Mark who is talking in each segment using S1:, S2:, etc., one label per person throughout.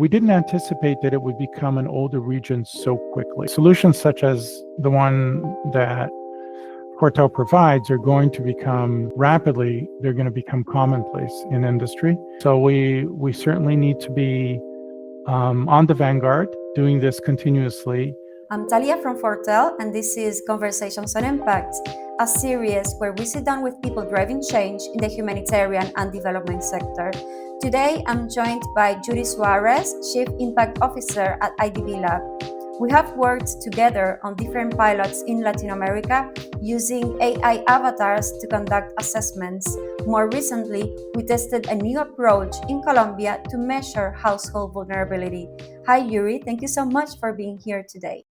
S1: We didn't anticipate that it would become an older region so quickly. Solutions such as the one that Fortell provides are going to become rapidly, they're going to become commonplace in industry. So we certainly need to be on the vanguard, doing this continuously.
S2: I'm Talia from Fortell, and this is Conversations on Impact, a series where we sit down with people driving change in the humanitarian and development sector. Today, I'm joined by Yuri Soares, Chief Impact Officer at IDB Lab. We have worked together on different pilots in Latin America using AI avatars to conduct assessments. More recently, we tested a new approach in Colombia to measure household vulnerability. Hi, Yuri. Thank you so much for being here today.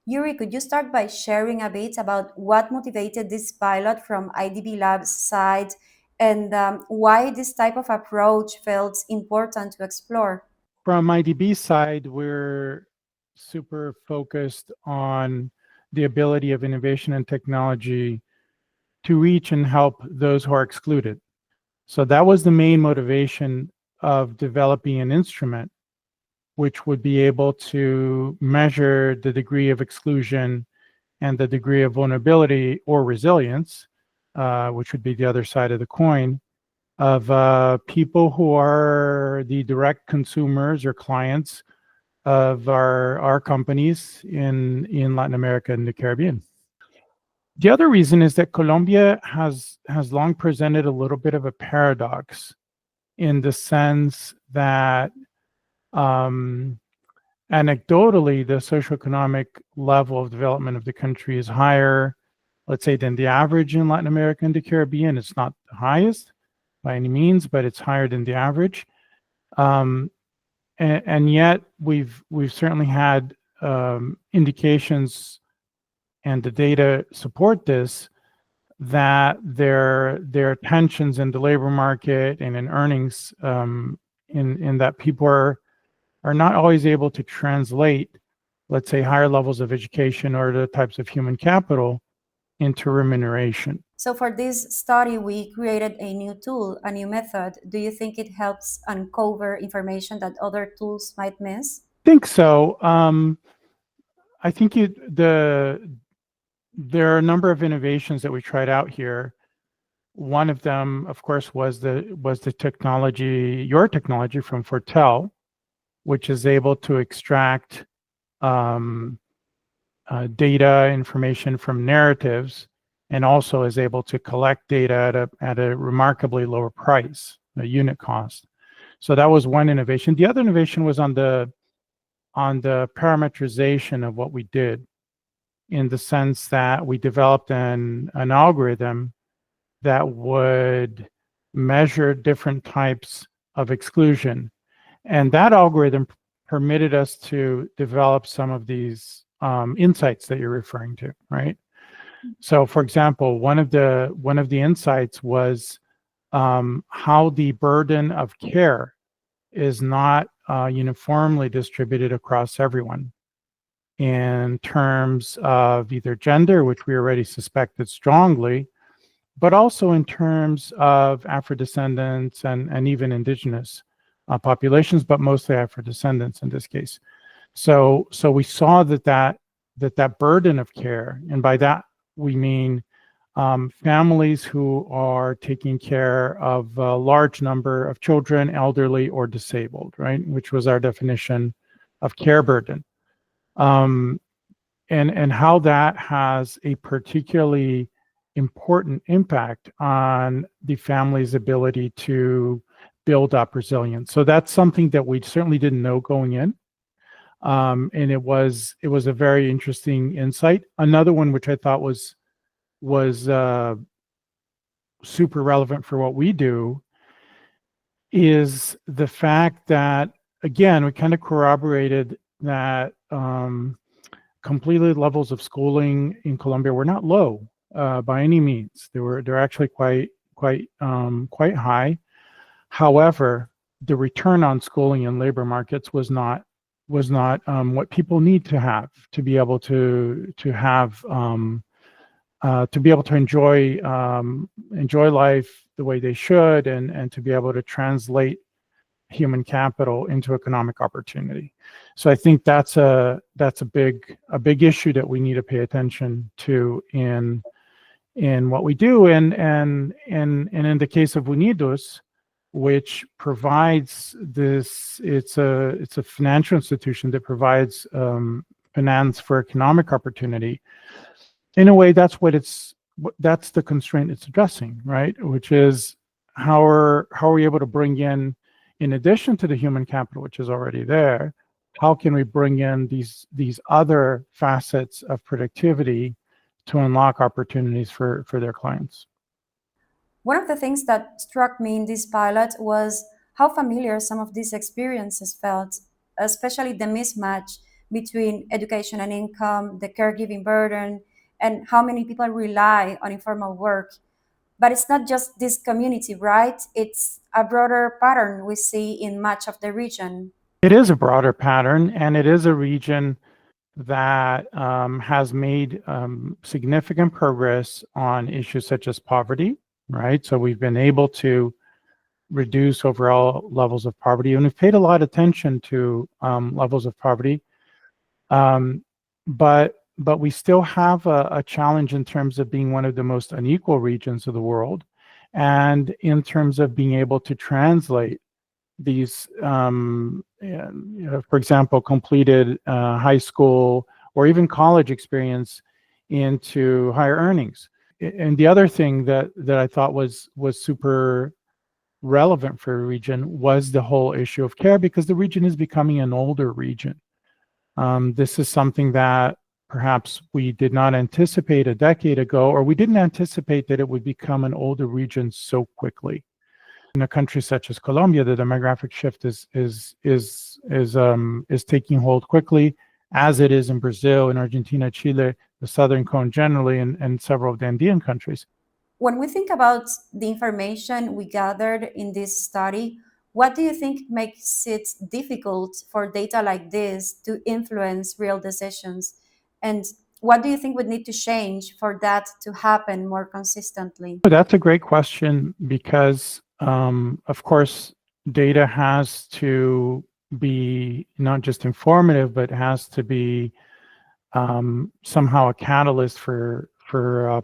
S2: Yuri, could you start by sharing a bit about what motivated this pilot from IDB Lab's side and why this type of approach felt important to explore?
S1: From IDB side, we're super focused on the ability of innovation and technology to reach and help those who are excluded. So that was the main motivation of developing an instrument which would be able to measure the degree of exclusion and the degree of vulnerability or resilience, which would be the other side of the coin, of people who are the direct consumers or clients of our companies in Latin America and the Caribbean. The other reason is that Colombia has long presented a little bit of a paradox in the sense that anecdotally, the socioeconomic level of development of the country is higher, let's say, than the average in Latin America and the Caribbean. It's not the highest by any means, but it's higher than the average. And yet, we've certainly had indications, and the data support this, that there are tensions in the labor market and in earnings, in that people are not always able to translate, let's say, higher levels of education or the types of human capital into remuneration.
S2: So for this study, we created a new tool, a new method. Do you think it helps uncover information that other tools might miss?
S1: I think so. I think there are a number of innovations that we tried out here. One of them, of course, was the technology, your technology from Fortell, which is able to extract data information from narratives, and also is able to collect data at a remarkably lower price, a unit cost. So that was one innovation. The other innovation was on the parameterization of what we did, in the sense that we developed an algorithm that would measure different types of exclusion. And that algorithm permitted us to develop some of these insights that you're referring to, right? So, for example, one of the insights was how the burden of care is not uniformly distributed across everyone in terms of either gender, which we already suspected strongly, but also in terms of Afro-descendants and even indigenous populations, but mostly Afro-descendants in this case. So we saw that burden of care, and by that we mean families who are taking care of a large number of children, elderly, or disabled, right? Which was our definition of care burden. And how that has a particularly important impact on the family's ability to build up resilience. So that's something that we certainly didn't know going in. And it was a very interesting insight. Another one which I thought was super relevant for what we do is the fact that, again, we kind of corroborated that completed levels of schooling in Colombia were not low by any means. They're actually quite high. However, the return on schooling in labor markets was not what people need to have to be able to enjoy life the way they should, and to be able to translate human capital into economic opportunity. So I think that's a big issue that we need to pay attention to in what we do. And in the case of Unidos, which provides this, it's a financial institution that provides finance for economic opportunity. In a way, that's the constraint it's addressing, right? Which is how are we able to bring in addition to the human capital, which is already there, how can we bring in these other facets of productivity to unlock opportunities for their clients?
S2: One of the things that struck me in this pilot was how familiar some of these experiences felt, especially the mismatch between education and income, the caregiving burden, and how many people rely on informal work. But it's not just this community, right? It's a broader pattern we see in much of the region.
S1: It is a broader pattern, and it is a region that has made significant progress on issues such as poverty, right? So we've been able to reduce overall levels of poverty, and we've paid a lot of attention to levels of poverty. But we still have a challenge in terms of being one of the most unequal regions of the world, and in terms of being able to translate these, for example, completed high school or even college experience into higher earnings. And the other thing that I thought was super relevant for a region was the whole issue of care, because the region is becoming an older region. This is something that perhaps we did not anticipate a decade ago, or we didn't anticipate that it would become an older region so quickly. In a country such as Colombia, the demographic shift is taking hold quickly, as it is in Brazil, in Argentina, Chile, the Southern Cone generally, and several of the Andean countries.
S2: When we think about the information we gathered in this study, what do you think makes it difficult for data like this to influence real decisions? And what do you think would need to change for that to happen more consistently?
S1: That's a great question, because, of course, data has to be not just informative, but has to be somehow a catalyst for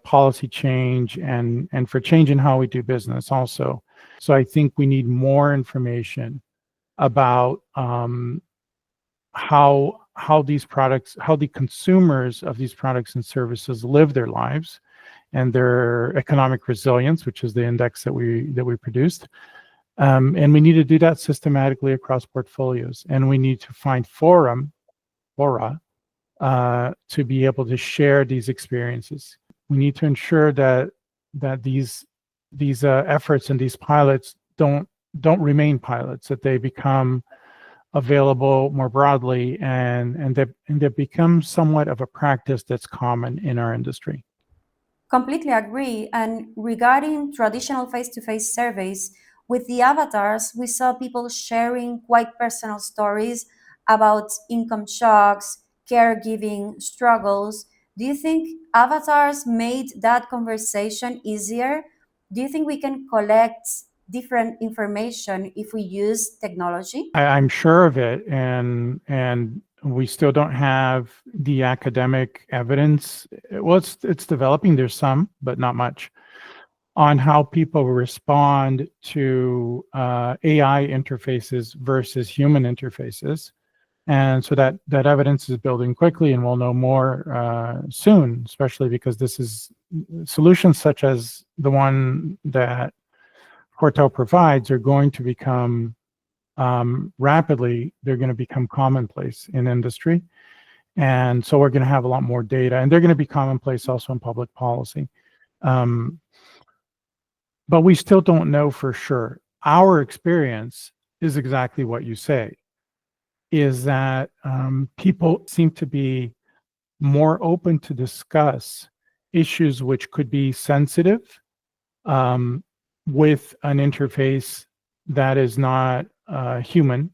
S1: policy change and for change in how we do business also. So I think we need more information about how these products, how the consumers of these products and services live their lives, and their economic resilience, which is the index that we produced. And we need to do that systematically across portfolios, and we need to find fora to be able to share these experiences. We need to ensure that these efforts and these pilots don't remain pilots, that they become available more broadly, and that become somewhat of a practice that's common in our industry.
S2: Completely agree. And regarding traditional face-to-face surveys, with the avatars, we saw people sharing quite personal stories about income shocks, caregiving struggles. Do you think avatars made that conversation easier? Do you think we can collect different information if we use technology?
S1: I'm sure of it, and we still don't have the academic evidence. Well, it's developing. There's some, but not much, on how people respond to AI interfaces versus human interfaces. And so that evidence is building quickly, and we'll know more soon, especially because this is solutions such as the one that Fortell provides are going to become rapidly, they're going to become commonplace in industry. And so we're going to have a lot more data, and they're going to be commonplace also in public policy. But we still don't know for sure. Our experience is exactly what you say, is that people seem to be more open to discuss issues which could be sensitive with an interface that is not human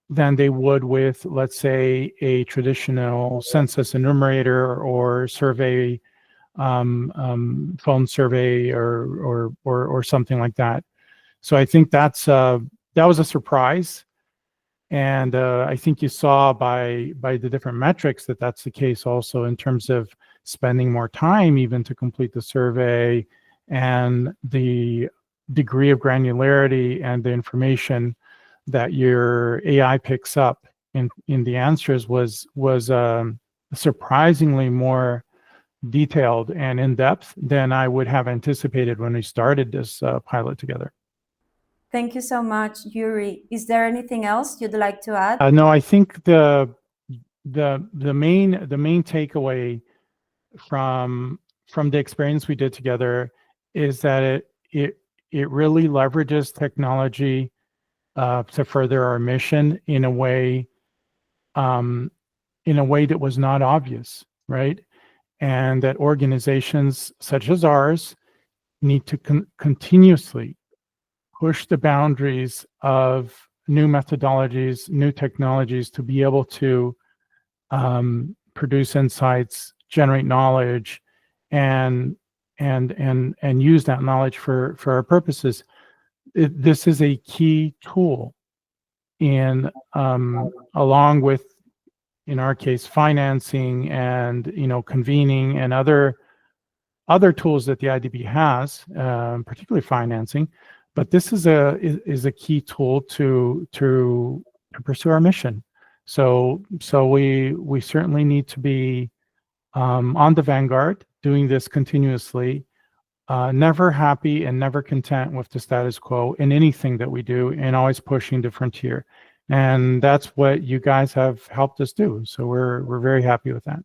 S1: than they would with, let's say, a traditional census enumerator or survey, phone survey, or something like that. So I think that's that was a surprise. And I think you saw by the different metrics that that's the case also in terms of spending more time even to complete the survey, and the degree of granularity and the information that your AI picks up in the answers was surprisingly more detailed and in-depth than I would have anticipated when we started this pilot together.
S2: Thank you so much, Yuri. Is there anything else you'd like to add?
S1: No, I think the main takeaway from the experience we did together is that it really leverages technology to further our mission in a way that was not obvious, right? And that organizations such as ours need to continuously push the boundaries of new methodologies, new technologies to be able to produce insights, generate knowledge, and use that knowledge for our purposes. This is a key tool in along with, in our case, financing and convening and other tools that the IDB has, particularly financing. But this is a key tool to pursue our mission. So we certainly need to be on the vanguard, doing this continuously, never happy and never content with the status quo in anything that we do, and always pushing the frontier. And that's what you guys have helped us do. So we're very happy with that.